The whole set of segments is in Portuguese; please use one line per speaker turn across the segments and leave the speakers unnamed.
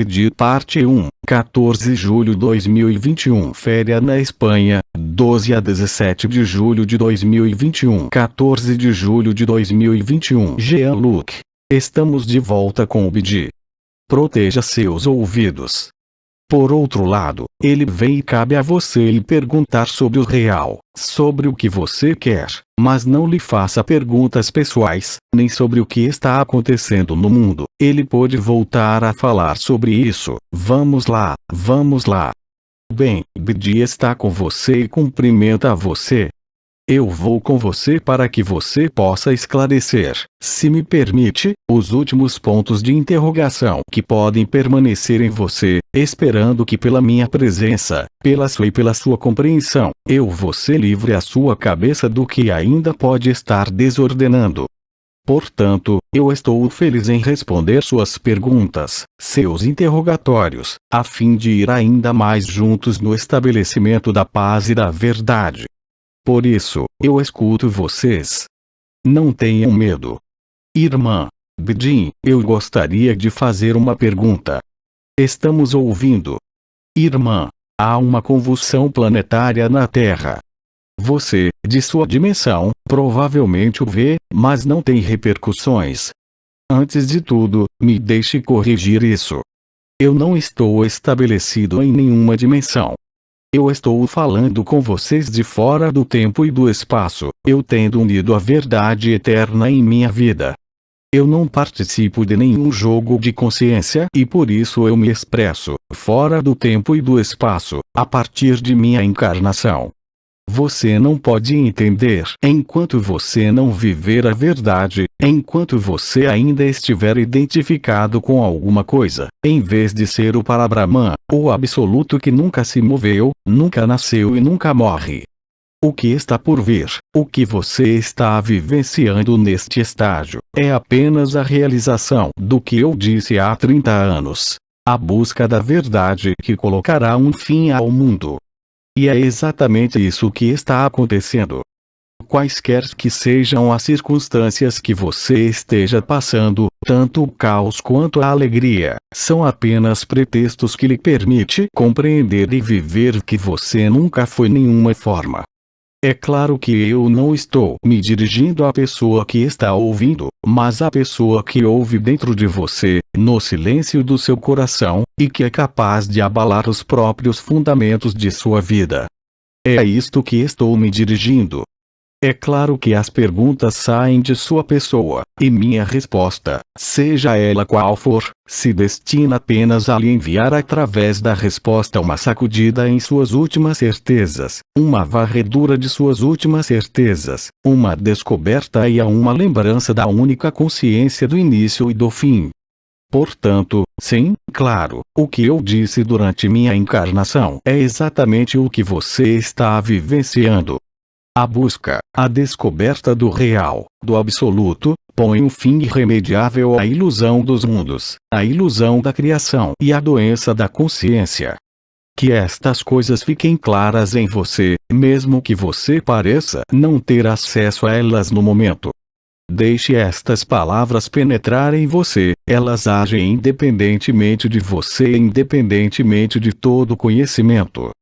BD Parte 1, 14 de julho de 2021. Férias na Espanha, 12 a 17 de julho de 2021. 14 de julho de 2021. Jean-Luc. Estamos de volta com o BD. Proteja seus ouvidos. Por outro lado, ele vem e cabe a você lhe perguntar sobre o real, sobre o que você quer, mas não lhe faça perguntas pessoais, nem sobre o que está acontecendo no mundo. Ele pode voltar a falar sobre isso. Vamos lá, vamos lá. Bem, BD está com você e cumprimenta você. Eu vou com você para que você possa esclarecer, se me permite, os últimos pontos de interrogação que podem permanecer em você, esperando que pela minha presença, pela sua compreensão, eu vou ser livre a sua cabeça do que ainda pode estar desordenando. Portanto, eu estou feliz em responder suas perguntas, seus interrogatórios, a fim de ir ainda mais juntos no estabelecimento da paz e da verdade. Por isso, eu escuto vocês. Não tenham medo. Irmã BD, eu gostaria de fazer uma pergunta. Estamos ouvindo. Irmã, há uma convulsão planetária na Terra. Você, de sua dimensão, provavelmente o vê, mas não tem repercussões. Antes de tudo, me deixe corrigir isso. Eu não estou estabelecido em nenhuma dimensão. Eu estou falando com vocês de fora do tempo e do espaço, eu tendo unido a verdade eterna em minha vida. Eu não participo de nenhum jogo de consciência e por isso eu me expresso, fora do tempo e do espaço, a partir de minha encarnação. Você não pode entender enquanto você não viver a verdade, enquanto você ainda estiver identificado com alguma coisa, em vez de ser o Parabrahman, o absoluto que nunca se moveu, nunca nasceu e nunca morre. O que está por vir, o que você está vivenciando neste estágio, é apenas a realização do que eu disse há 30 anos. A busca da verdade que colocará um fim ao mundo. E é exatamente isso que está acontecendo. Quaisquer que sejam as circunstâncias que você esteja passando, tanto o caos quanto a alegria, são apenas pretextos que lhe permite compreender e viver que você nunca foi nenhuma forma. É claro que eu não estou me dirigindo à pessoa que está ouvindo, mas à pessoa que ouve dentro de você, no silêncio do seu coração, e que é capaz de abalar os próprios fundamentos de sua vida. É a isto que estou me dirigindo. É claro que as perguntas saem de sua pessoa, e minha resposta, seja ela qual for, se destina apenas a lhe enviar através da resposta uma sacudida em suas últimas certezas, uma varredura de suas últimas certezas, uma descoberta e a uma lembrança da única consciência do início e do fim. Portanto, sim, claro, o que eu disse durante minha encarnação é exatamente o que você está vivenciando. A busca, a descoberta do real, do absoluto, põe um fim irremediável à ilusão dos mundos, à ilusão da criação e à doença da consciência. Que estas coisas fiquem claras em você, mesmo que você pareça não ter acesso a elas no momento. Deixe estas palavras penetrar em você, elas agem independentemente de você e independentemente de todo conhecimento.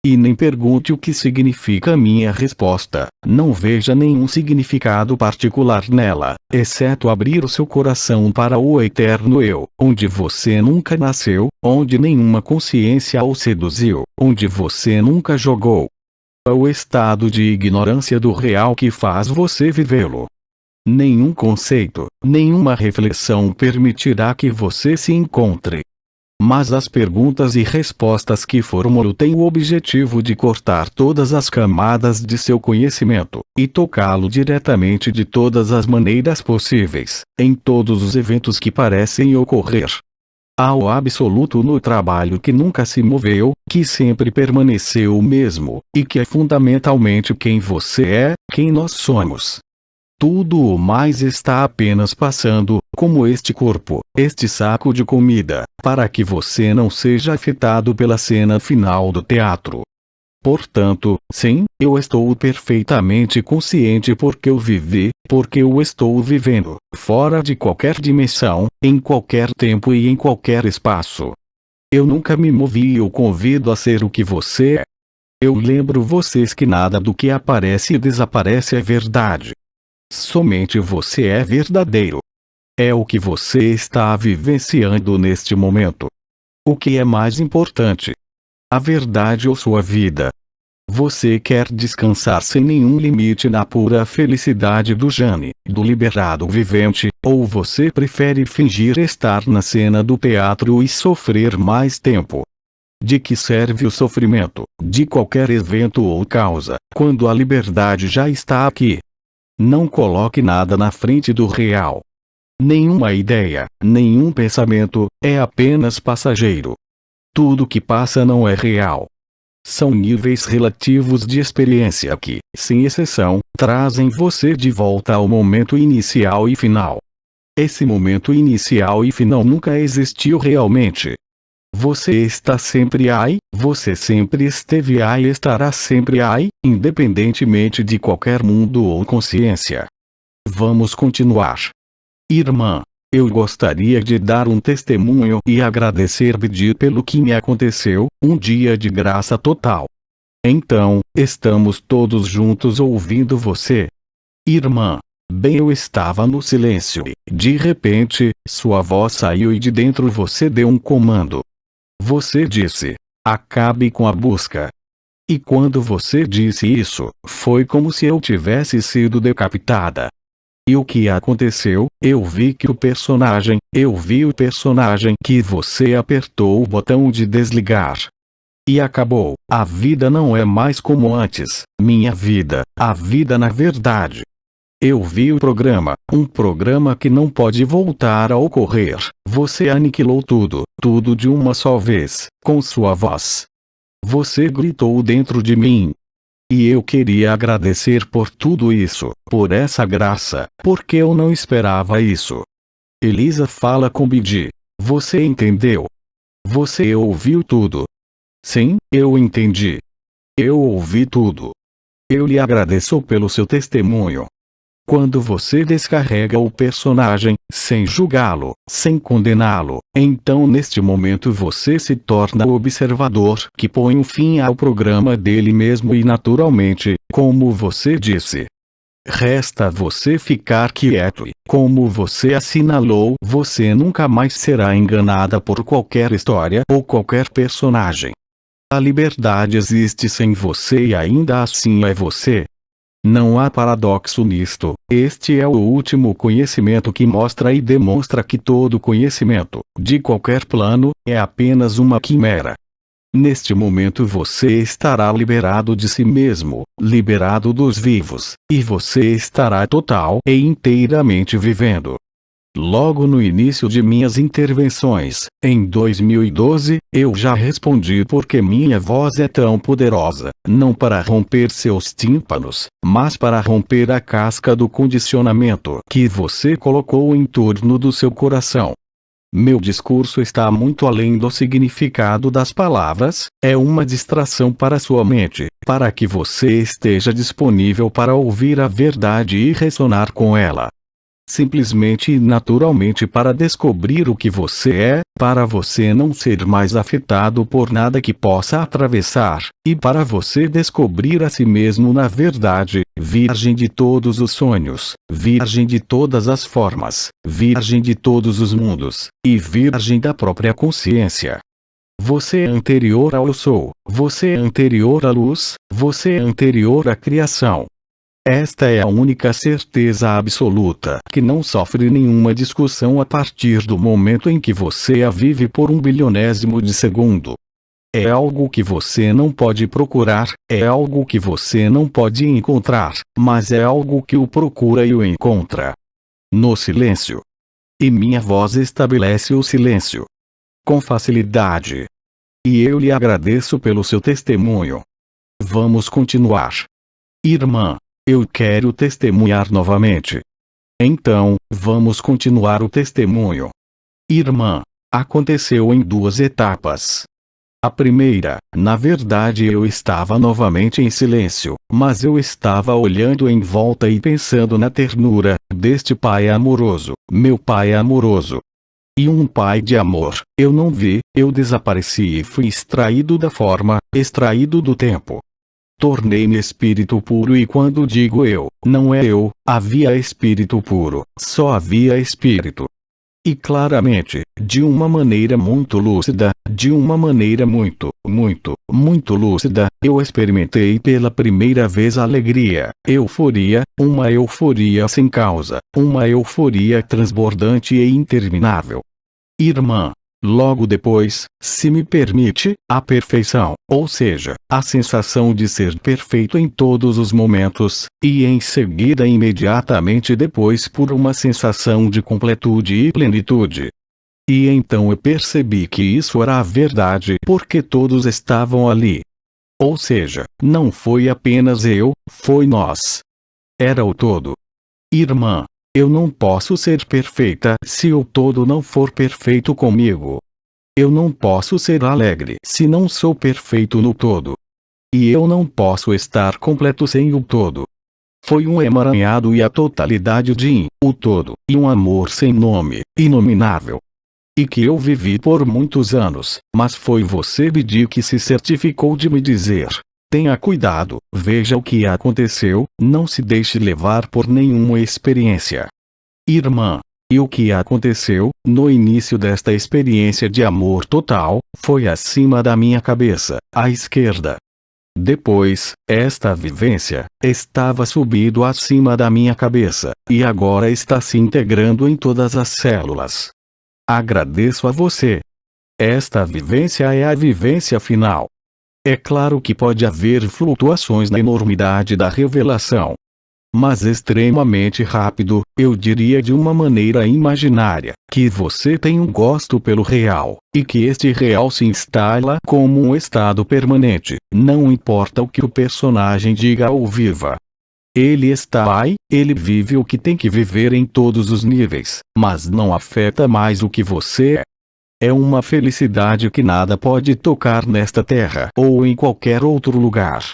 E nem pergunte o que significa minha resposta, não veja nenhum significado particular nela, exceto abrir o seu coração para o eterno eu, onde você nunca nasceu, onde nenhuma consciência o seduziu, onde você nunca jogou. É o estado de ignorância do real que faz você vivê-lo. Nenhum conceito, nenhuma reflexão permitirá que você se encontre. Mas as perguntas e respostas que formulo têm o objetivo de cortar todas as camadas de seu conhecimento, e tocá-lo diretamente de todas as maneiras possíveis, em todos os eventos que parecem ocorrer. Há o absoluto no trabalho que nunca se moveu, que sempre permaneceu o mesmo, e que é fundamentalmente quem você é, quem nós somos. Tudo o mais está apenas passando, como este corpo, este saco de comida, para que você não seja afetado pela cena final do teatro. Portanto, sim, eu estou perfeitamente consciente porque eu vivi, porque eu estou vivendo, fora de qualquer dimensão, em qualquer tempo e em qualquer espaço. Eu nunca me movi e eu convido a ser o que você é. Eu lembro vocês que nada do que aparece e desaparece é verdade. Somente você é verdadeiro. É o que você está vivenciando neste momento. O que é mais importante? A verdade ou sua vida? Você quer descansar sem nenhum limite na pura felicidade do Jane, do liberado vivente, ou você prefere fingir estar na cena do teatro e sofrer mais tempo? De que serve o sofrimento, de qualquer evento ou causa, quando a liberdade já está aqui? Não coloque nada na frente do real. Nenhuma ideia, nenhum pensamento, é apenas passageiro. Tudo que passa não é real. São níveis relativos de experiência que, sem exceção, trazem você de volta ao momento inicial e final. Esse momento inicial e final nunca existiu realmente. Você está sempre aí, você sempre esteve aí e estará sempre aí, independentemente de qualquer mundo ou consciência. Vamos continuar. Irmã, eu gostaria de dar um testemunho e agradecer-lhe pelo que me aconteceu, um dia de graça total. Então, estamos todos juntos ouvindo você. Irmã, bem, eu estava no silêncio e, de repente, sua voz saiu e de dentro você deu um comando. Você disse: acabe com a busca. E quando você disse isso, foi como se eu tivesse sido decapitada. E o que aconteceu? Eu vi o personagem que você apertou o botão de desligar. E acabou. A vida não é mais como antes, minha vida, a vida na verdade. Eu vi o programa, um programa que não pode voltar a ocorrer. Você aniquilou tudo, tudo de uma só vez, com sua voz. Você gritou dentro de mim. E eu queria agradecer por tudo isso, por essa graça, porque eu não esperava isso. Elisa fala com Bidi. Você entendeu? Você ouviu tudo? Sim, eu entendi. Eu ouvi tudo. Eu lhe agradeço pelo seu testemunho. Quando você descarrega o personagem, sem julgá-lo, sem condená-lo, então neste momento você se torna o observador que põe um fim ao programa dele mesmo e naturalmente, como você disse. Resta você ficar quieto e, como você assinalou, você nunca mais será enganada por qualquer história ou qualquer personagem. A liberdade existe sem você e ainda assim é você. Não há paradoxo nisto. Este é o último conhecimento que mostra e demonstra que todo conhecimento, de qualquer plano, é apenas uma quimera. Neste momento você estará liberado de si mesmo, liberado dos vivos, e você estará total e inteiramente vivendo. Logo no início de minhas intervenções, em 2012, eu já respondi porque minha voz é tão poderosa, não para romper seus tímpanos, mas para romper a casca do condicionamento que você colocou em torno do seu coração. Meu discurso está muito além do significado das palavras, é uma distração para sua mente, para que você esteja disponível para ouvir a verdade e ressonar com ela. Simplesmente e naturalmente para descobrir o que você é, para você não ser mais afetado por nada que possa atravessar, e para você descobrir a si mesmo na verdade, virgem de todos os sonhos, virgem de todas as formas, virgem de todos os mundos, e virgem da própria consciência. Você é anterior ao eu sou, você é anterior à luz, você é anterior à criação. Esta é a única certeza absoluta que não sofre nenhuma discussão a partir do momento em que você a vive por um bilionésimo de segundo. É algo que você não pode procurar, é algo que você não pode encontrar, mas é algo que o procura e o encontra. No silêncio. E minha voz estabelece o silêncio. Com facilidade. E eu lhe agradeço pelo seu testemunho. Vamos continuar. Irmã. Eu quero testemunhar novamente. Então, vamos continuar o testemunho. Irmã, aconteceu em duas etapas. A primeira, na verdade eu estava novamente em silêncio, mas eu estava olhando em volta e pensando na ternura deste pai amoroso, meu pai amoroso. E um pai de amor, eu não vi, eu desapareci e fui extraído da forma, extraído do tempo. Tornei-me espírito puro e quando digo eu, não é eu, havia espírito puro, só havia espírito. E claramente, de uma maneira muito lúcida, de uma maneira muito lúcida, eu experimentei pela primeira vez alegria, euforia, uma euforia sem causa, uma euforia transbordante e interminável. Irmã. Logo depois, se me permite, a perfeição, ou seja, a sensação de ser perfeito em todos os momentos, e em seguida imediatamente depois por uma sensação de completude e plenitude. E então eu percebi que isso era a verdade porque todos estavam ali. Ou seja, não foi apenas eu, foi nós. Era o todo. Irmã. Eu não posso ser perfeita se o todo não for perfeito comigo. Eu não posso ser alegre se não sou perfeito no todo. E eu não posso estar completo sem o todo. Foi um emaranhado e a totalidade de o todo, e um amor sem nome, inominável. E que eu vivi por muitos anos, mas foi você, Bidi, que se certificou de me dizer: tenha cuidado, veja o que aconteceu, não se deixe levar por nenhuma experiência. Irmã, e o que aconteceu, no início desta experiência de amor total, foi acima da minha cabeça, à esquerda. Depois, esta vivência, estava subido acima da minha cabeça, e agora está se integrando em todas as células. Agradeço a você. Esta vivência é a vivência final. É claro que pode haver flutuações na enormidade da revelação. Mas extremamente rápido, eu diria de uma maneira imaginária, que você tem um gosto pelo real, e que este real se instala como um estado permanente, não importa o que o personagem diga ou viva. Ele está aí, ele vive o que tem que viver em todos os níveis, mas não afeta mais o que você é. É uma felicidade que nada pode tocar nesta terra ou em qualquer outro lugar.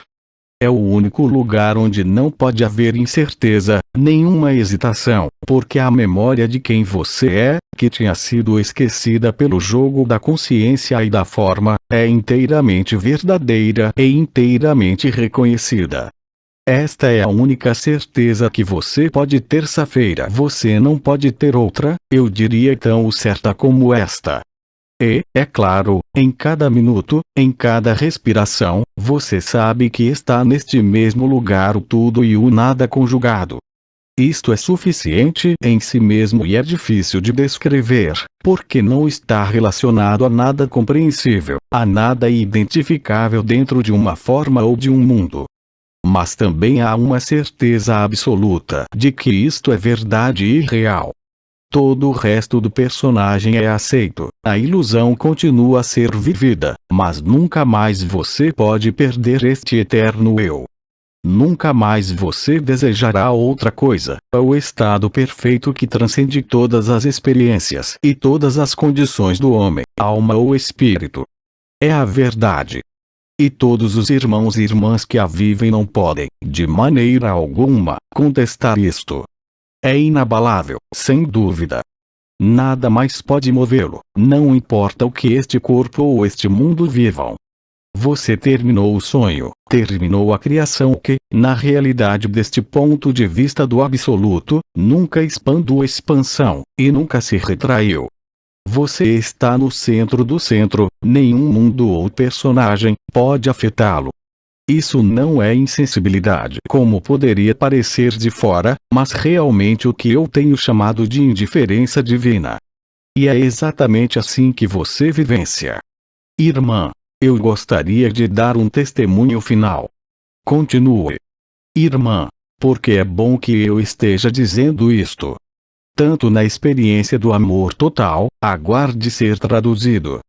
É o único lugar onde não pode haver incerteza, nenhuma hesitação, porque a memória de quem você é, que tinha sido esquecida pelo jogo da consciência e da forma, é inteiramente verdadeira e inteiramente reconhecida. Esta é a única certeza que você pode ter. Terça-feira você não pode ter outra, eu diria tão certa como esta. E, é claro, em cada minuto, em cada respiração, você sabe que está neste mesmo lugar o tudo e o nada conjugado. Isto é suficiente em si mesmo e é difícil de descrever, porque não está relacionado a nada compreensível, a nada identificável dentro de uma forma ou de um mundo. Mas também há uma certeza absoluta de que isto é verdade e real. Todo o resto do personagem é aceito, a ilusão continua a ser vivida, mas nunca mais você pode perder este eterno eu. Nunca mais você desejará outra coisa, o estado perfeito que transcende todas as experiências e todas as condições do homem, alma ou espírito. É a verdade. E todos os irmãos e irmãs que a vivem não podem, de maneira alguma, contestar isto. É inabalável, sem dúvida. Nada mais pode movê-lo, não importa o que este corpo ou este mundo vivam. Você terminou o sonho, terminou a criação que, na realidade deste ponto de vista do absoluto, nunca expandiu a expansão, e nunca se retraiu. Você está no centro do centro, nenhum mundo ou personagem pode afetá-lo. Isso não é insensibilidade como poderia parecer de fora, mas realmente o que eu tenho chamado de indiferença divina. E é exatamente assim que você vivencia. Irmã, eu gostaria de dar um testemunho final. Continue. Irmã, porque é bom que eu esteja dizendo isto. Tanto na experiência do amor total, aguarde ser traduzido.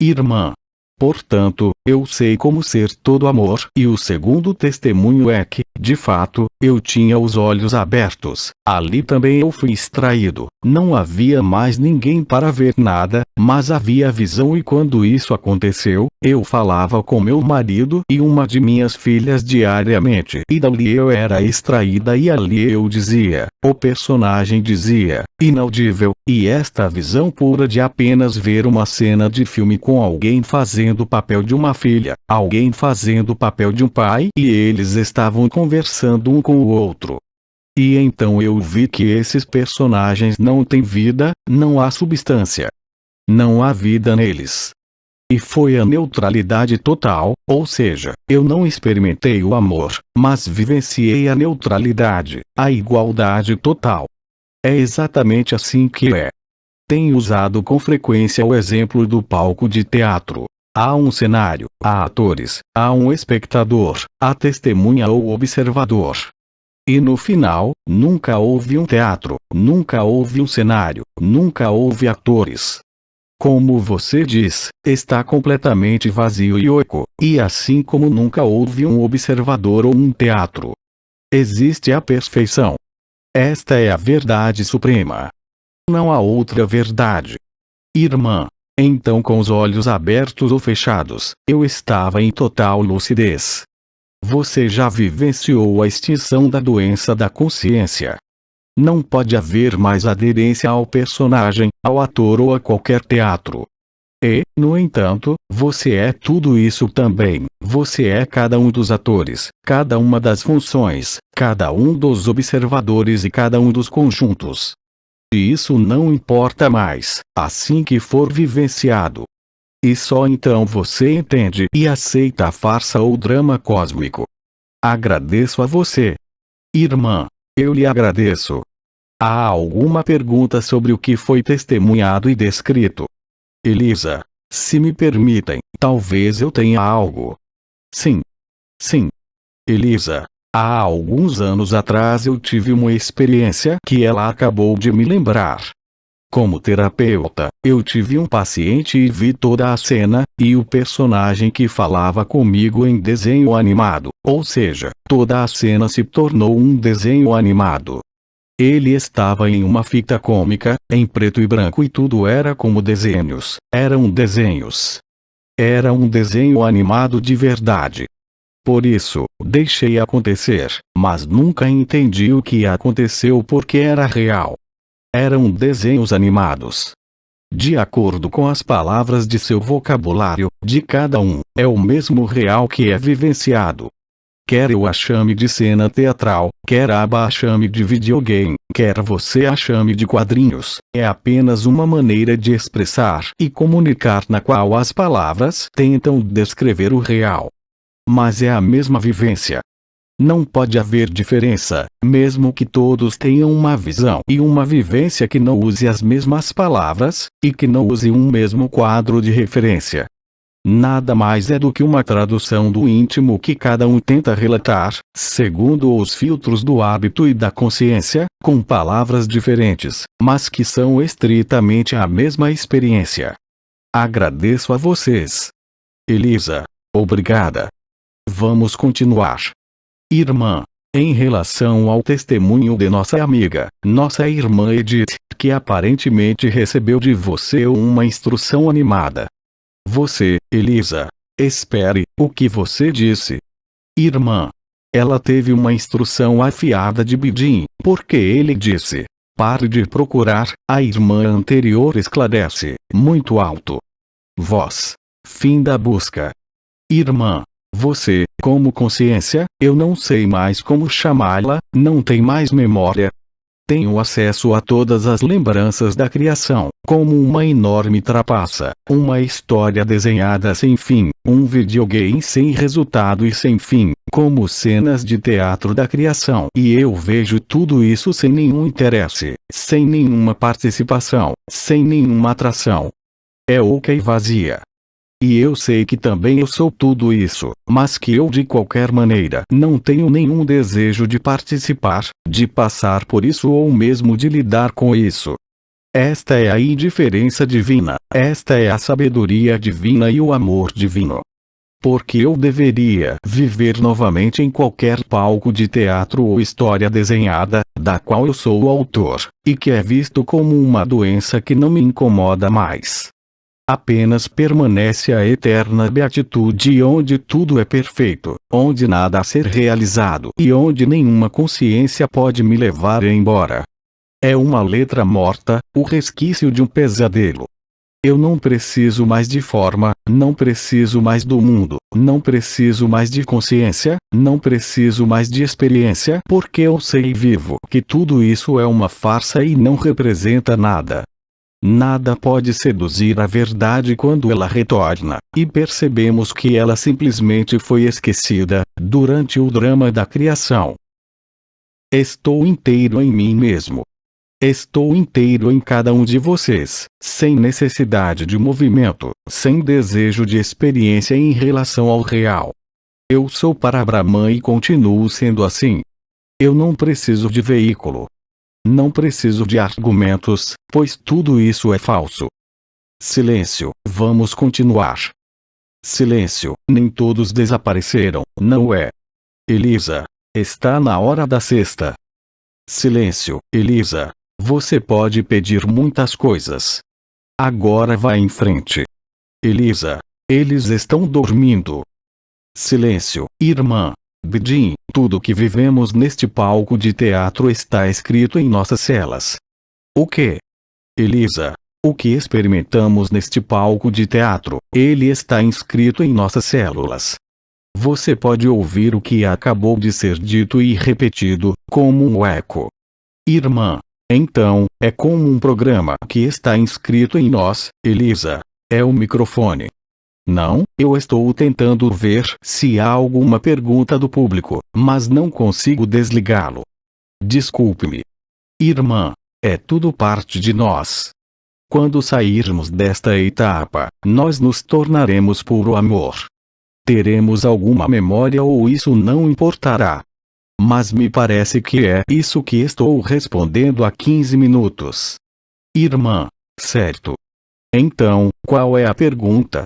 Irmã, Portanto, eu sei como ser todo amor. E o segundo testemunho é que, de fato, eu tinha os olhos abertos. Ali também eu fui extraído. Não havia mais ninguém para ver nada, mas havia visão, e quando isso aconteceu, eu falava com meu marido e uma de minhas filhas diariamente. E dali eu era extraída e ali eu dizia, o personagem dizia, inaudível, e esta visão pura de apenas ver uma cena de filme com alguém fazendo o papel de uma filha, alguém fazendo o papel de um pai, e eles estavam conversando um com o outro. E então eu vi que esses personagens não têm vida, não há substância. Não há vida neles. E foi a neutralidade total, ou seja, eu não experimentei o amor, mas vivenciei a neutralidade, a igualdade total. É exatamente assim que é. Tenho usado com frequência o exemplo do palco de teatro. Há um cenário, há atores, há um espectador, há testemunha ou observador. E no final, nunca houve um teatro, nunca houve um cenário, nunca houve atores. Como você diz, está completamente vazio e oco, e assim como nunca houve um observador ou um teatro. Existe a perfeição. Esta é a verdade suprema. Não há outra verdade. Irmã, então com os olhos abertos ou fechados, eu estava em total lucidez. Você já vivenciou a extinção da doença da consciência. Não pode haver mais aderência ao personagem, ao ator ou a qualquer teatro. E, no entanto, você é tudo isso também. Você é cada um dos atores, cada uma das funções, cada um dos observadores e cada um dos conjuntos. E isso não importa mais, assim que for vivenciado. E só então você entende e aceita a farsa ou drama cósmico. Agradeço a você. Irmã, eu lhe agradeço. Há alguma pergunta sobre o que foi testemunhado e descrito? Elisa, se me permitem, talvez eu tenha algo. Sim. Sim. Elisa, há alguns anos atrás eu tive uma experiência que ela acabou de me lembrar. Como terapeuta, eu tive um paciente e vi toda a cena, e o personagem que falava comigo em desenho animado, ou seja, toda a cena se tornou um desenho animado. Ele estava em uma fita cômica, em preto e branco, e tudo era como desenhos. Eram desenhos. Era um desenho animado de verdade. Por isso, deixei acontecer, mas nunca entendi o que aconteceu porque era real. Eram desenhos animados. De acordo com as palavras de seu vocabulário, de cada um, é o mesmo real que é vivenciado. Quer eu a chame de cena teatral, quer Aba a chame de videogame, quer você a chame de quadrinhos, é apenas uma maneira de expressar e comunicar na qual as palavras tentam descrever o real. Mas é a mesma vivência. Não pode haver diferença, mesmo que todos tenham uma visão e uma vivência que não use as mesmas palavras, e que não use um mesmo quadro de referência. Nada mais é do que uma tradução do íntimo que cada um tenta relatar, segundo os filtros do hábito e da consciência, com palavras diferentes, mas que são estritamente a mesma experiência. Agradeço a vocês. Elisa, obrigada. Vamos continuar. Irmã, em relação ao testemunho de nossa amiga, nossa irmã Edith, que aparentemente recebeu de você uma instrução animada. Você, Elisa, espere, o que você disse? Irmã, ela teve uma instrução afiada de Bidin, porque ele disse: pare de procurar. A irmã anterior esclarece, muito alto. Voz. Fim da busca. Irmã, você, como consciência, eu não sei mais como chamá-la, não tem mais memória. Tenho acesso a todas as lembranças da criação, como uma enorme trapaça, uma história desenhada sem fim, um videogame sem resultado e sem fim, como cenas de teatro da criação. E eu vejo tudo isso sem nenhum interesse, sem nenhuma participação, sem nenhuma atração. É oca e vazia. E eu sei que também eu sou tudo isso, mas que eu de qualquer maneira não tenho nenhum desejo de participar, de passar por isso ou mesmo de lidar com isso. Esta é a indiferença divina, esta é a sabedoria divina e o amor divino. Porque eu deveria viver novamente em qualquer palco de teatro ou história desenhada, da qual eu sou o autor, e que é visto como uma doença que não me incomoda mais. Apenas permanece a eterna beatitude onde tudo é perfeito, onde nada a ser realizado e onde nenhuma consciência pode me levar embora. É uma letra morta, o resquício de um pesadelo. Eu não preciso mais de forma, não preciso mais do mundo, não preciso mais de consciência, não preciso mais de experiência, porque eu sei vivo que tudo isso é uma farsa e não representa nada. Nada pode seduzir a verdade quando ela retorna, e percebemos que ela simplesmente foi esquecida, durante o drama da criação. Estou inteiro em mim mesmo. Estou inteiro em cada um de vocês, sem necessidade de movimento, sem desejo de experiência em relação ao real. Eu sou para Brahman e continuo sendo assim. Eu não preciso de veículo. Não preciso de argumentos, pois tudo isso é falso. Silêncio, vamos continuar. Silêncio, nem todos desapareceram, não é? Elisa, está na hora da sexta. Silêncio, Elisa. Você pode pedir muitas coisas. Agora vá em frente. Elisa, eles estão dormindo. Silêncio, irmã. Bidin, tudo que vivemos neste palco de teatro está escrito em nossas celas. O que? Elisa, o que experimentamos neste palco de teatro, ele está inscrito em nossas células. Você pode ouvir o que acabou de ser dito e repetido, como um eco. Irmã. Então, é como um programa que está inscrito em nós, Elisa. É o microfone. Não, eu estou tentando ver se há alguma pergunta do público, mas não consigo desligá-lo. Desculpe-me. Irmã, é tudo parte de nós. Quando sairmos desta etapa, nós nos tornaremos puro amor. Teremos alguma memória ou isso não importará. Mas me parece que é isso que estou respondendo há 15 minutos. Irmã, certo. Então, qual é a pergunta?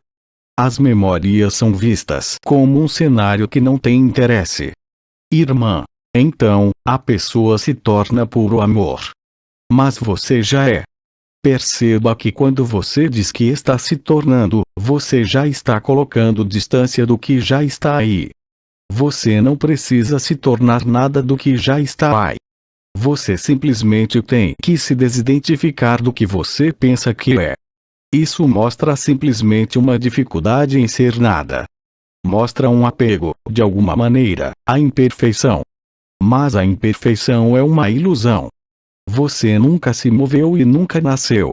As memórias são vistas como um cenário que não tem interesse. Irmã, então, a pessoa se torna puro amor. Mas você já é. Perceba que quando você diz que está se tornando, você já está colocando distância do que já está aí. Você não precisa se tornar nada do que já está aí. Você simplesmente tem que se desidentificar do que você pensa que é. Isso mostra simplesmente uma dificuldade em ser nada. Mostra um apego, de alguma maneira, à imperfeição. Mas a imperfeição é uma ilusão. Você nunca se moveu e nunca nasceu.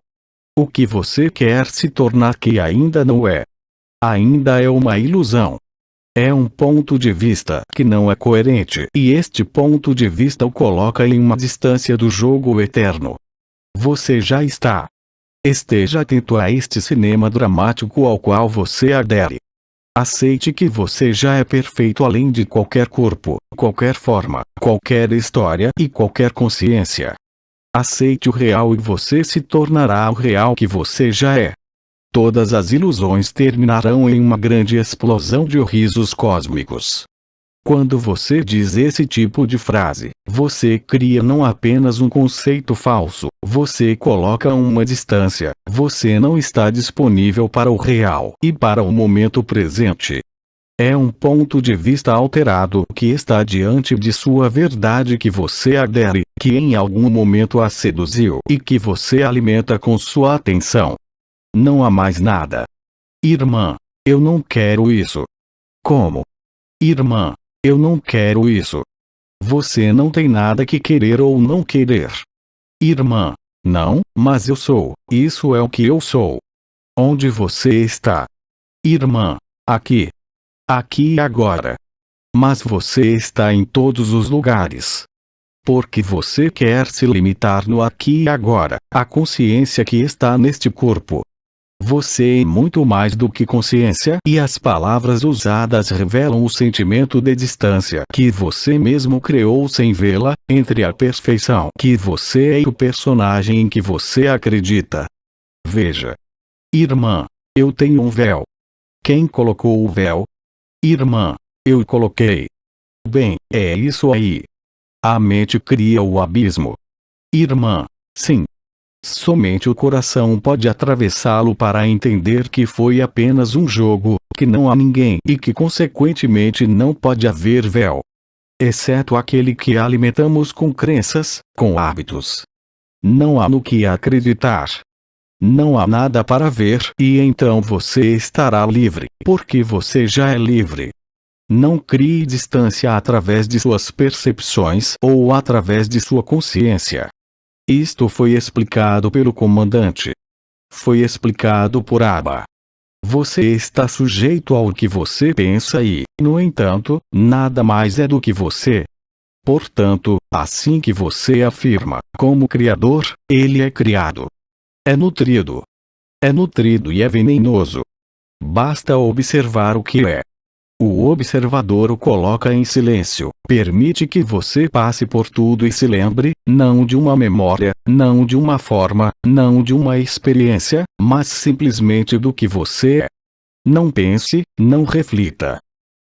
O que você quer se tornar que ainda não é. Ainda é uma ilusão. É um ponto de vista que não é coerente e este ponto de vista o coloca em uma distância do jogo eterno. Você já está. Esteja atento a este cinema dramático ao qual você adere. Aceite que você já é perfeito além de qualquer corpo, qualquer forma, qualquer história e qualquer consciência. Aceite o real e você se tornará o real que você já é. Todas as ilusões terminarão em uma grande explosão de risos cósmicos. Quando você diz esse tipo de frase, você cria não apenas um conceito falso, você coloca uma distância, você não está disponível para o real e para o momento presente. É um ponto de vista alterado que está diante de sua verdade que você adere, que em algum momento a seduziu e que você alimenta com sua atenção. Não há mais nada. Irmã, eu não quero isso. Como? Irmã, eu não quero isso. Você não tem nada que querer ou não querer. Irmã, não, mas eu sou, isso é o que eu sou. Onde você está? Irmã, aqui. Aqui e agora. Mas você está em todos os lugares. Porque você quer se limitar no aqui e agora, a consciência que está neste corpo. Você é muito mais do que consciência, e as palavras usadas revelam o sentimento de distância que você mesmo criou sem vê-la, entre a perfeição que você é e o personagem em que você acredita. Veja. Irmã, eu tenho um véu. Quem colocou o véu? Irmã, eu coloquei. Bem, é isso aí. A mente cria o abismo. Irmã, sim. Somente o coração pode atravessá-lo para entender que foi apenas um jogo, que não há ninguém e que consequentemente não pode haver véu. Exceto aquele que alimentamos com crenças, com hábitos. Não há no que acreditar. Não há nada para ver e então você estará livre, porque você já é livre. Não crie distância através de suas percepções ou através de sua consciência. Isto foi explicado pelo comandante. Foi explicado por Abba. Você está sujeito ao que você pensa e, no entanto, nada mais é do que você. Portanto, assim que você afirma, como criador, ele é criado. É nutrido. É nutrido e é venenoso. Basta observar o que é. O observador o coloca em silêncio, permite que você passe por tudo e se lembre, não de uma memória, não de uma forma, não de uma experiência, mas simplesmente do que você é. Não pense, não reflita.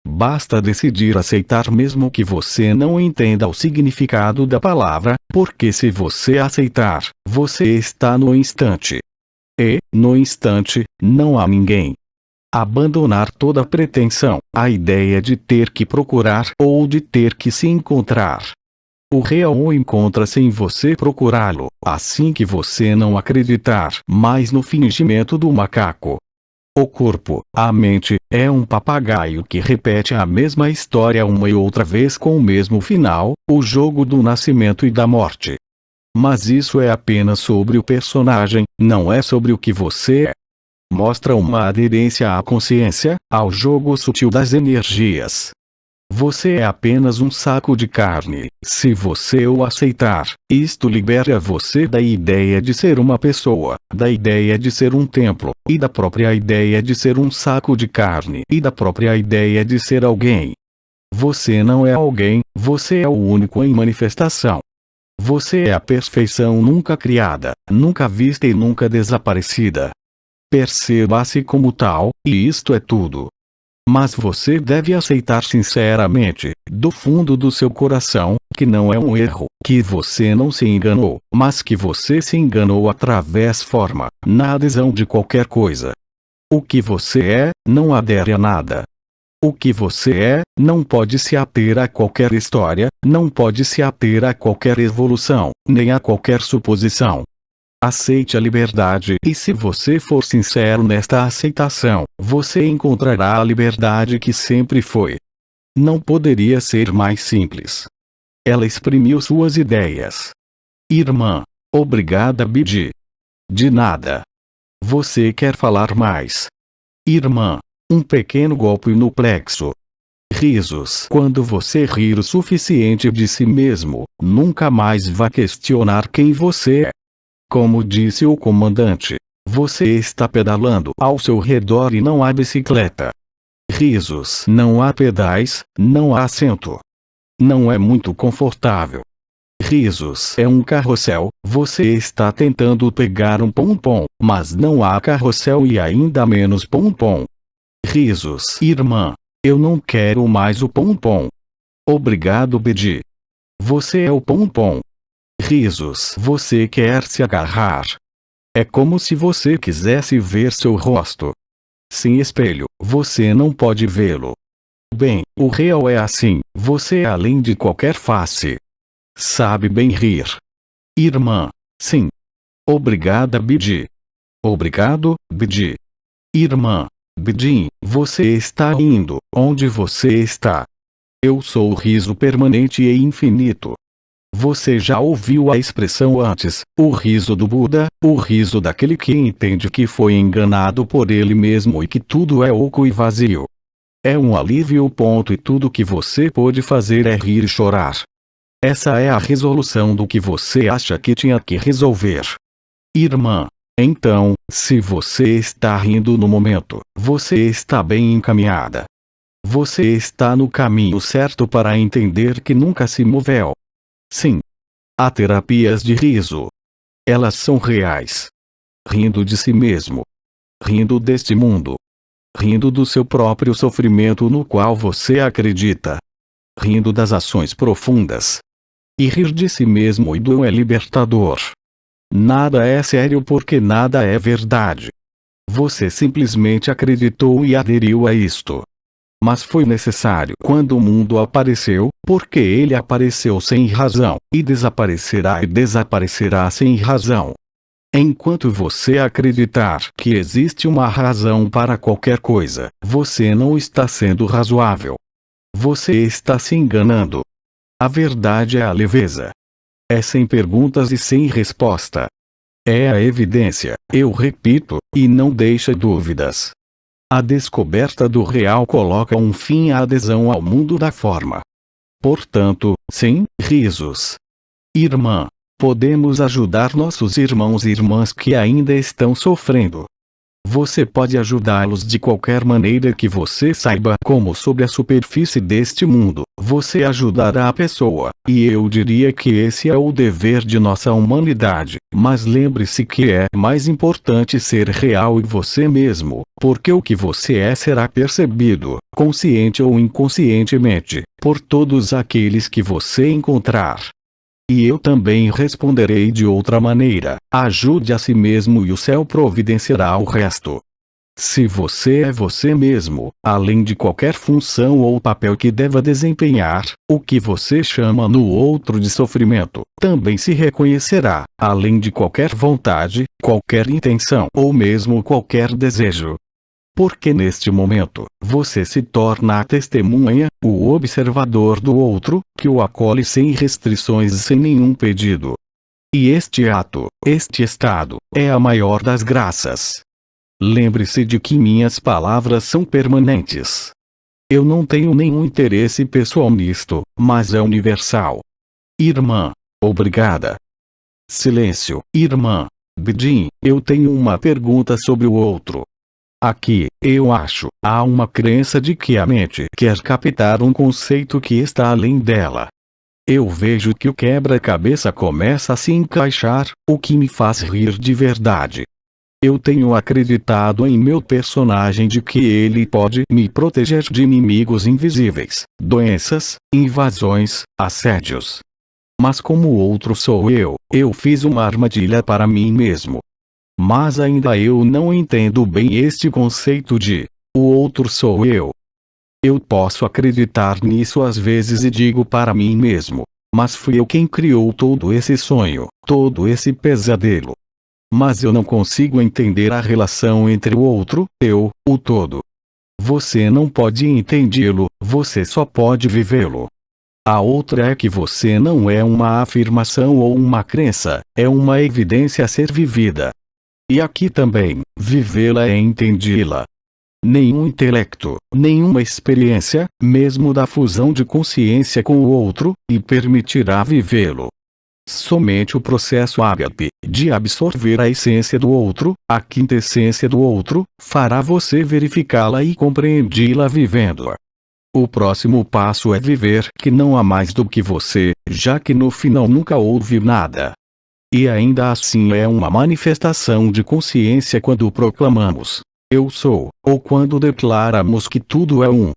Basta decidir aceitar mesmo que você não entenda o significado da palavra, porque se você aceitar, você está no instante. E, no instante, não há ninguém. Abandonar toda pretensão, a ideia de ter que procurar ou de ter que se encontrar. O real encontra-se em você procurá-lo, assim que você não acreditar mais no fingimento do macaco. O corpo, a mente, é um papagaio que repete a mesma história uma e outra vez com o mesmo final, o jogo do nascimento e da morte. Mas isso é apenas sobre o personagem, não é sobre o que você é. Mostra uma aderência à consciência, ao jogo sutil das energias. Você é apenas um saco de carne. Se você o aceitar, isto libera você da ideia de ser uma pessoa, da ideia de ser um templo, e da própria ideia de ser um saco de carne, e da própria ideia de ser alguém. Você não é alguém, você é o único em manifestação. Você é a perfeição nunca criada, nunca vista e nunca desaparecida. Perceba-se como tal, e isto é tudo. Mas você deve aceitar sinceramente, do fundo do seu coração, que não é um erro, que você não se enganou, mas que você se enganou através forma, na adesão de qualquer coisa. O que você é, não adere a nada. O que você é, não pode se ater a qualquer história, não pode se ater a qualquer evolução, nem a qualquer suposição. Aceite a liberdade e se você for sincero nesta aceitação, você encontrará a liberdade que sempre foi. Não poderia ser mais simples. Ela exprimiu suas ideias. Irmã, obrigada Bidi. De nada. Você quer falar mais? Irmã, um pequeno golpe no plexo. Risos. Quando você rir o suficiente de si mesmo, nunca mais vá questionar quem você é. Como disse o comandante, você está pedalando ao seu redor e não há bicicleta. Risos. Não há pedais, não há assento. Não é muito confortável. Risos. É um carrossel, você está tentando pegar um pompom, mas não há carrossel e ainda menos pompom. Risos. Irmã, eu não quero mais o pompom. Obrigado Bedi. Você é o pompom. Risos. Você quer se agarrar. É como se você quisesse ver seu rosto. Sem espelho, você não pode vê-lo. Bem, o real é assim, você é além de qualquer face. Sabe bem rir. Irmã, sim. Obrigada Bidi. Obrigado, Bidi. Irmã, Bidi, você está indo, onde você está. Eu sou o riso permanente e infinito. Você já ouviu a expressão antes, o riso do Buda, o riso daquele que entende que foi enganado por ele mesmo e que tudo é oco e vazio. É um alívio ponto e tudo que você pode fazer é rir e chorar. Essa é a resolução do que você acha que tinha que resolver. Irmã, Então, se você está rindo no momento, você está bem encaminhada. Você está no caminho certo para entender que nunca se moveu. Sim. Há terapias de riso. Elas são reais. Rindo de si mesmo. Rindo deste mundo. Rindo do seu próprio sofrimento no qual você acredita. Rindo das ações profundas. E rir de si mesmo e do é libertador. Nada é sério porque nada é verdade. Você simplesmente acreditou e aderiu a isto. Mas foi necessário quando o mundo apareceu, porque ele apareceu sem razão, e desaparecerá sem razão. Enquanto você acreditar que existe uma razão para qualquer coisa, você não está sendo razoável. Você está se enganando. A verdade é a leveza. É sem perguntas e sem resposta. É a evidência, eu repito, e não deixa dúvidas. A descoberta do real coloca um fim à adesão ao mundo da forma. Portanto, sim, risos. Irmã, podemos ajudar nossos irmãos e irmãs que ainda estão sofrendo. Você pode ajudá-los de qualquer maneira que você saiba como sobre a superfície deste mundo, você ajudará a pessoa, e eu diria que esse é o dever de nossa humanidade, mas lembre-se que é mais importante ser real e você mesmo, porque o que você é será percebido, consciente ou inconscientemente, por todos aqueles que você encontrar. E eu também responderei de outra maneira: ajude a si mesmo e o céu providenciará o resto. Se você é você mesmo, além de qualquer função ou papel que deva desempenhar, o que você chama no outro de sofrimento, também se reconhecerá, além de qualquer vontade, qualquer intenção ou mesmo qualquer desejo. Porque neste momento, você se torna a testemunha, o observador do outro, que o acolhe sem restrições e sem nenhum pedido. E este ato, este estado, é a maior das graças. Lembre-se de que minhas palavras são permanentes. Eu não tenho nenhum interesse pessoal nisto, mas é universal. Irmã, obrigada. Silêncio, irmã. Bidin, eu tenho uma pergunta sobre o outro. Aqui, eu acho, há uma crença de que a mente quer captar um conceito que está além dela. Eu vejo que o quebra-cabeça começa a se encaixar, o que me faz rir de verdade. Eu tenho acreditado em meu personagem de que ele pode me proteger de inimigos invisíveis, doenças, invasões, assédios. Mas como o outro sou eu fiz uma armadilha para mim mesmo. Mas ainda eu não entendo bem este conceito de o outro sou eu. Eu posso acreditar nisso às vezes e digo para mim mesmo, mas fui eu quem criou todo esse sonho, todo esse pesadelo. Mas eu não consigo entender a relação entre o outro, eu, o todo. Você não pode entendê-lo, você só pode vivê-lo. A outra é que você não é uma afirmação ou uma crença, é uma evidência a ser vivida. E aqui também, vivê-la é entendê-la. Nenhum intelecto, nenhuma experiência, mesmo da fusão de consciência com o outro, lhe permitirá vivê-lo. Somente o processo ágape, de absorver a essência do outro, a quintessência do outro, fará você verificá-la e compreendê-la vivendo-a. O próximo passo é viver que não há mais do que você, já que no final nunca houve nada. E ainda assim é uma manifestação de consciência quando proclamamos eu sou, ou quando declaramos que tudo é um.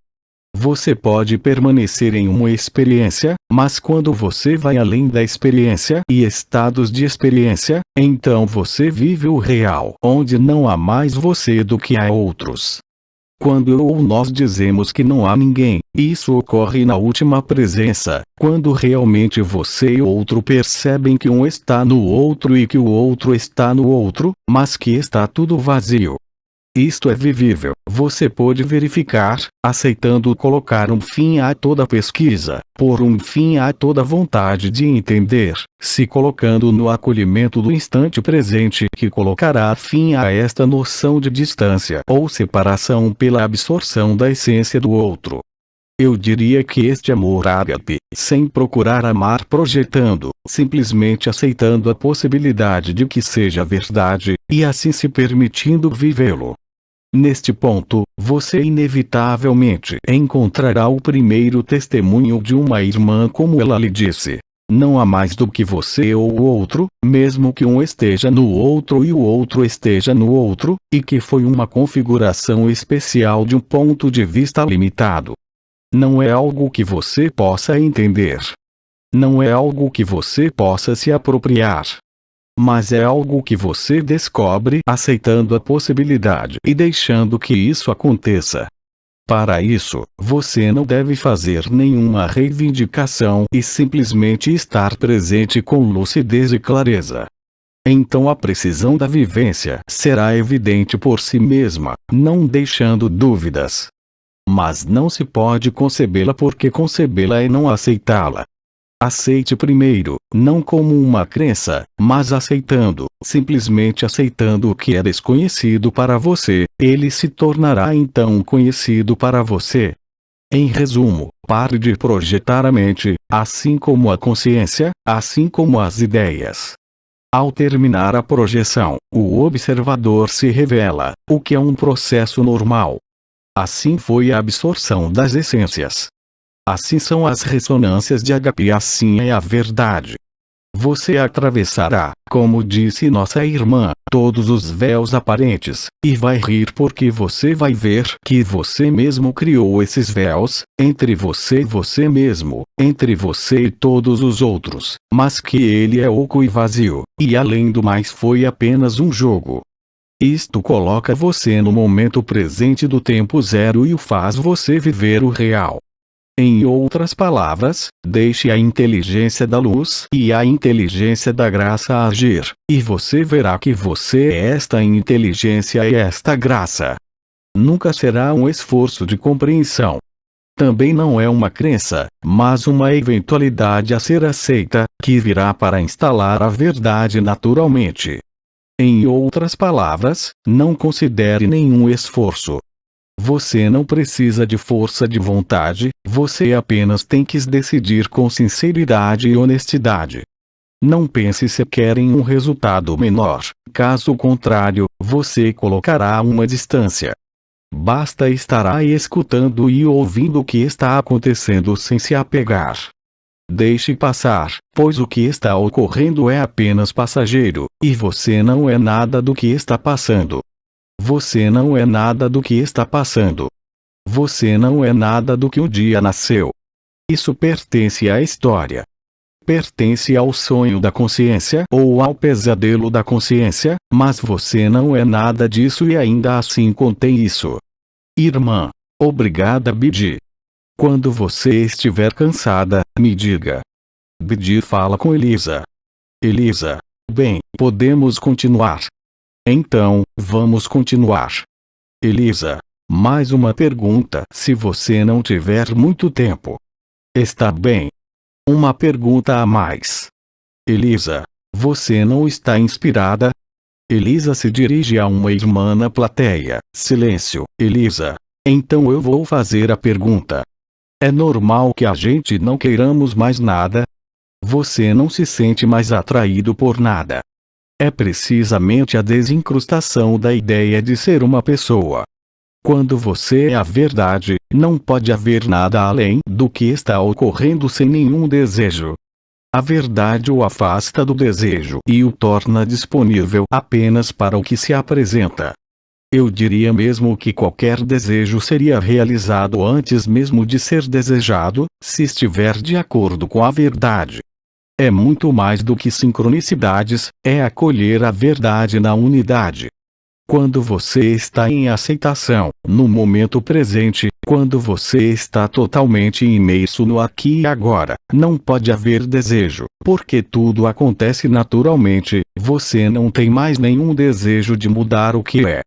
Você pode permanecer em uma experiência, mas quando você vai além da experiência e estados de experiência, então você vive o real, onde não há mais você do que há outros. Quando eu ou nós dizemos que não há ninguém, isso ocorre na última presença, quando realmente você e o outro percebem que um está no outro e que o outro está no outro, mas que está tudo vazio. Isto é vivível, você pode verificar, aceitando colocar um fim a toda pesquisa, pôr um fim a toda vontade de entender, se colocando no acolhimento do instante presente que colocará fim a esta noção de distância ou separação pela absorção da essência do outro. Eu diria que este amor ágape, sem procurar amar projetando, simplesmente aceitando a possibilidade de que seja verdade, e assim se permitindo vivê-lo. Neste ponto, você inevitavelmente encontrará o primeiro testemunho de uma irmã como ela lhe disse. Não há mais do que você ou o outro, mesmo que um esteja no outro e o outro esteja no outro, e que foi uma configuração especial de um ponto de vista limitado. Não é algo que você possa entender. Não é algo que você possa se apropriar. Mas é algo que você descobre aceitando a possibilidade e deixando que isso aconteça. Para isso, você não deve fazer nenhuma reivindicação e simplesmente estar presente com lucidez e clareza. Então a precisão da vivência será evidente por si mesma, não deixando dúvidas. Mas não se pode concebê-la porque concebê-la é não aceitá-la. Aceite primeiro, não como uma crença, mas aceitando, simplesmente aceitando o que é desconhecido para você, ele se tornará então conhecido para você. Em resumo, pare de projetar a mente, assim como a consciência, assim como as ideias. Ao terminar a projeção, o observador se revela, o que é um processo normal. Assim foi a absorção das essências. Assim são as ressonâncias de HP, assim é a verdade. Você atravessará, como disse nossa irmã, todos os véus aparentes, e vai rir porque você vai ver que você mesmo criou esses véus, entre você e você mesmo, entre você e todos os outros, mas que ele é oco e vazio, e além do mais foi apenas um jogo. Isto coloca você no momento presente do tempo zero e o faz você viver o real. Em outras palavras, deixe a inteligência da luz e a inteligência da graça agir, e você verá que você é esta inteligência e esta graça. Nunca será um esforço de compreensão. Também não é uma crença, mas uma eventualidade a ser aceita, que virá para instalar a verdade naturalmente. Em outras palavras, não considere nenhum esforço. Você não precisa de força de vontade, você apenas tem que decidir com sinceridade e honestidade. Não pense sequer em um resultado menor, caso contrário, você colocará uma distância. Basta estar aí escutando e ouvindo o que está acontecendo sem se apegar. Deixe passar, pois o que está ocorrendo é apenas passageiro, e você não é nada do que está passando. Você não é nada do que está passando. Você não é nada do que um dia nasceu. Isso pertence à história. Pertence ao sonho da consciência ou ao pesadelo da consciência, mas você não é nada disso e ainda assim contém isso. Irmã. Obrigada, Bidi. Quando você estiver cansada, me diga. Bidi fala com Elisa. Elisa. Bem, podemos continuar. Então, vamos continuar. Elisa. Mais uma pergunta, se você não tiver muito tempo. Está bem. Uma pergunta a mais. Elisa. Você não está inspirada? Elisa se dirige a uma irmã na plateia. Silêncio. Elisa. Então eu vou fazer a pergunta. É normal que a gente não queiramos mais nada? Você não se sente mais atraído por nada. É precisamente a desincrustação da ideia de ser uma pessoa. Quando você é a verdade, não pode haver nada além do que está ocorrendo sem nenhum desejo. A verdade o afasta do desejo e o torna disponível apenas para o que se apresenta. Eu diria mesmo que qualquer desejo seria realizado antes mesmo de ser desejado, se estiver de acordo com a verdade. É muito mais do que sincronicidades, é acolher a verdade na unidade. Quando você está em aceitação, no momento presente, quando você está totalmente imerso no aqui e agora, não pode haver desejo, porque tudo acontece naturalmente, você não tem mais nenhum desejo de mudar o que é.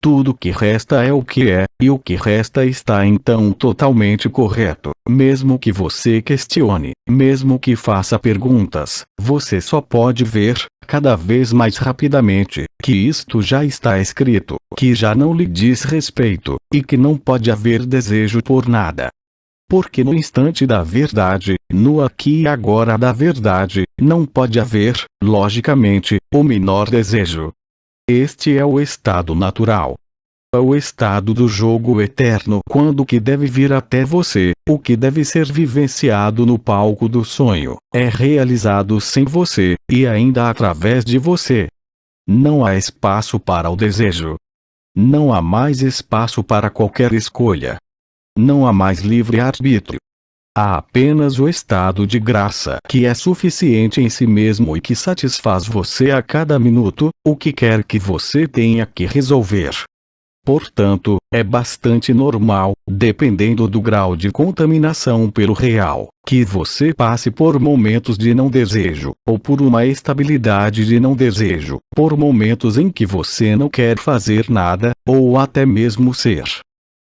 Tudo que resta é o que é, e o que resta está então totalmente correto. Mesmo que você questione, mesmo que faça perguntas, você só pode ver, cada vez mais rapidamente, que isto já está escrito, que já não lhe diz respeito, e que não pode haver desejo por nada. Porque no instante da verdade, no aqui e agora da verdade, não pode haver, logicamente, o menor desejo. Este é o estado natural. É o estado do jogo eterno quando o que deve vir até você, o que deve ser vivenciado no palco do sonho, é realizado sem você, e ainda através de você. Não há espaço para o desejo. Não há mais espaço para qualquer escolha. Não há mais livre-arbítrio. Há apenas o estado de graça que é suficiente em si mesmo e que satisfaz você a cada minuto, o que quer que você tenha que resolver. Portanto, é bastante normal, dependendo do grau de contaminação pelo real, que você passe por momentos de não desejo, ou por uma estabilidade de não desejo, por momentos em que você não quer fazer nada, ou até mesmo ser.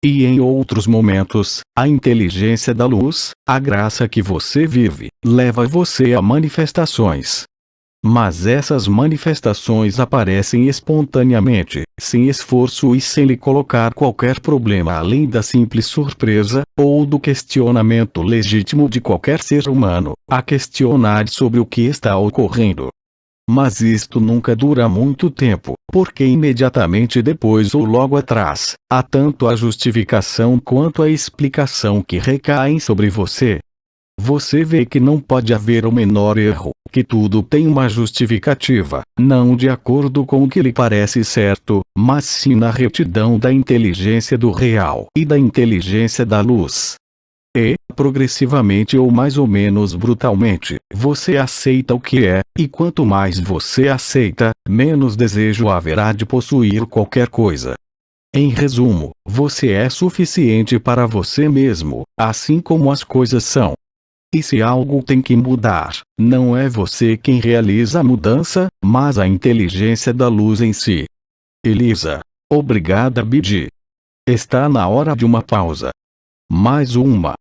E em outros momentos, a inteligência da luz, a graça que você vive, leva você a manifestações. Mas essas manifestações aparecem espontaneamente, sem esforço e sem lhe colocar qualquer problema além da simples surpresa, ou do questionamento legítimo de qualquer ser humano, a questionar sobre o que está ocorrendo. Mas isto nunca dura muito tempo, porque imediatamente depois ou logo atrás, há tanto a justificação quanto a explicação que recaem sobre você. Você vê que não pode haver o menor erro, que tudo tem uma justificativa, não de acordo com o que lhe parece certo, mas sim na retidão da inteligência do real e da inteligência da luz. E, progressivamente ou mais ou menos brutalmente, você aceita o que é, e quanto mais você aceita, menos desejo haverá de possuir qualquer coisa. Em resumo, você é suficiente para você mesmo, assim como as coisas são. E se algo tem que mudar, não é você quem realiza a mudança, mas a inteligência da luz em si. Elisa. Obrigada, Bidi. Está na hora de uma pausa. Mais uma.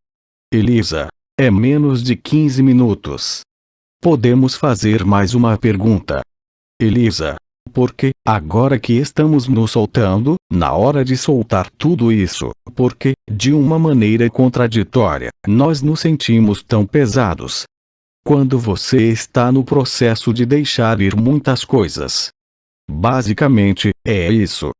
Elisa. É menos de 15 minutos. Podemos fazer mais uma pergunta. Elisa. Porque, agora que estamos nos soltando, na hora de soltar tudo isso, porque, de uma maneira contraditória, nós nos sentimos tão pesados. Quando você está no processo de deixar ir muitas coisas. Basicamente, é isso.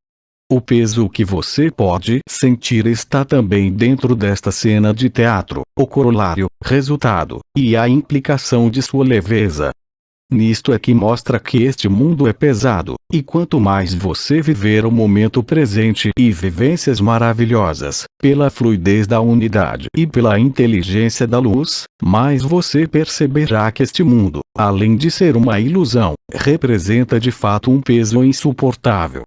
O peso que você pode sentir está também dentro desta cena de teatro, o corolário, resultado, e a implicação de sua leveza. Nisto é que mostra que este mundo é pesado, e quanto mais você viver o momento presente e vivências maravilhosas, pela fluidez da unidade e pela inteligência da luz, mais você perceberá que este mundo, além de ser uma ilusão, representa de fato um peso insuportável.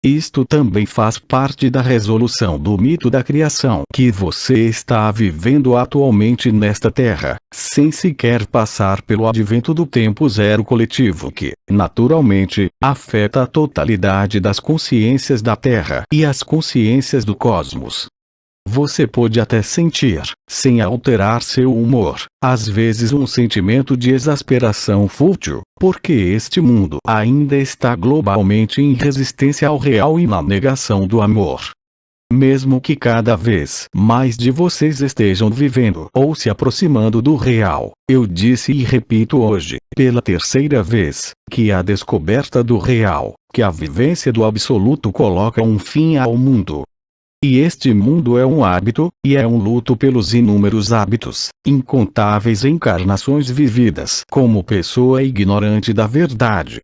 Isto também faz parte da resolução do mito da criação que você está vivendo atualmente nesta Terra, sem sequer passar pelo advento do tempo zero coletivo que, naturalmente, afeta a totalidade das consciências da Terra e as consciências do cosmos. Você pode até sentir, sem alterar seu humor, às vezes um sentimento de exasperação fútil, porque este mundo ainda está globalmente em resistência ao real e na negação do amor. Mesmo que cada vez mais de vocês estejam vivendo ou se aproximando do real, eu disse e repito hoje, pela terceira vez, que a descoberta do real, que a vivência do absoluto coloca um fim ao mundo. E este mundo é um hábito, e é um luto pelos inúmeros hábitos, incontáveis encarnações vividas como pessoa ignorante da verdade.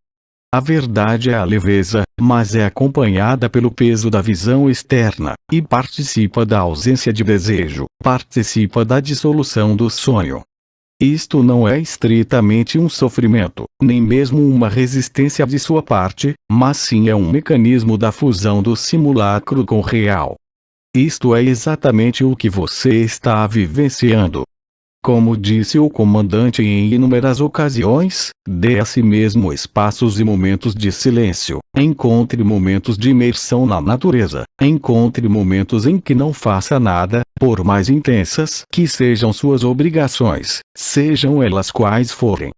A verdade é a leveza, mas é acompanhada pelo peso da visão externa, e participa da ausência de desejo, participa da dissolução do sonho. Isto não é estritamente um sofrimento, nem mesmo uma resistência de sua parte, mas sim é um mecanismo da fusão do simulacro com o real. Isto é exatamente o que você está vivenciando. Como disse o comandante em inúmeras ocasiões, dê a si mesmo espaços e momentos de silêncio, encontre momentos de imersão na natureza, encontre momentos em que não faça nada, por mais intensas que sejam suas obrigações, sejam elas quais forem.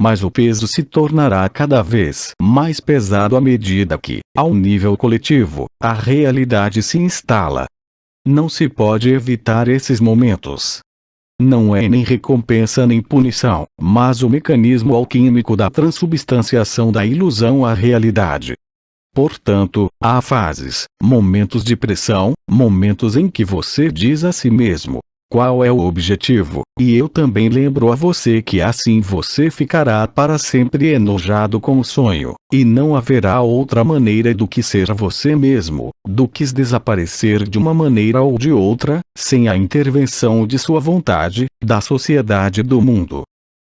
Mas o peso se tornará cada vez mais pesado à medida que, ao nível coletivo, a realidade se instala. Não se pode evitar esses momentos. Não é nem recompensa nem punição, mas o mecanismo alquímico da transubstanciação da ilusão à realidade. Portanto, há fases, momentos de pressão, momentos em que você diz a si mesmo: qual é o objetivo? E eu também lembro a você que assim você ficará para sempre enojado com o sonho, e não haverá outra maneira do que ser você mesmo, do que desaparecer de uma maneira ou de outra, sem a intervenção de sua vontade, da sociedade e do mundo.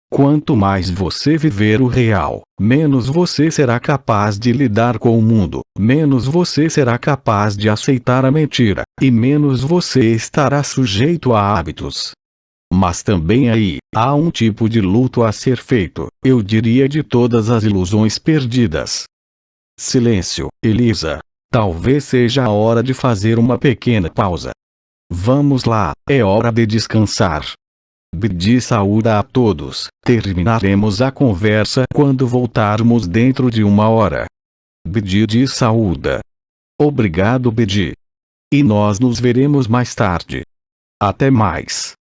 Quanto mais você viver o real, menos você será capaz de lidar com o mundo, menos você será capaz de aceitar a mentira, e menos você estará sujeito a hábitos. Mas também aí, há um tipo de luto a ser feito, eu diria de todas as ilusões perdidas. Silêncio, Elisa. Talvez seja a hora de fazer uma pequena pausa. Vamos lá, é hora de descansar. BD saúda a todos. Terminaremos a conversa quando voltarmos dentro de 1 hora. BD saúda. Obrigado, BD. E nós nos veremos mais tarde. Até mais.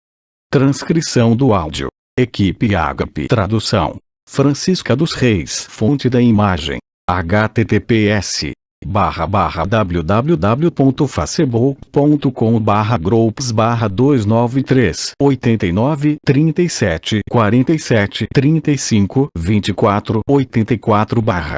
Transcrição do áudio. Equipe Ágape. Tradução: Francisca dos Reis. Fonte da imagem: https://www.facebook.com/groups/293 89 37 47 35 24 84/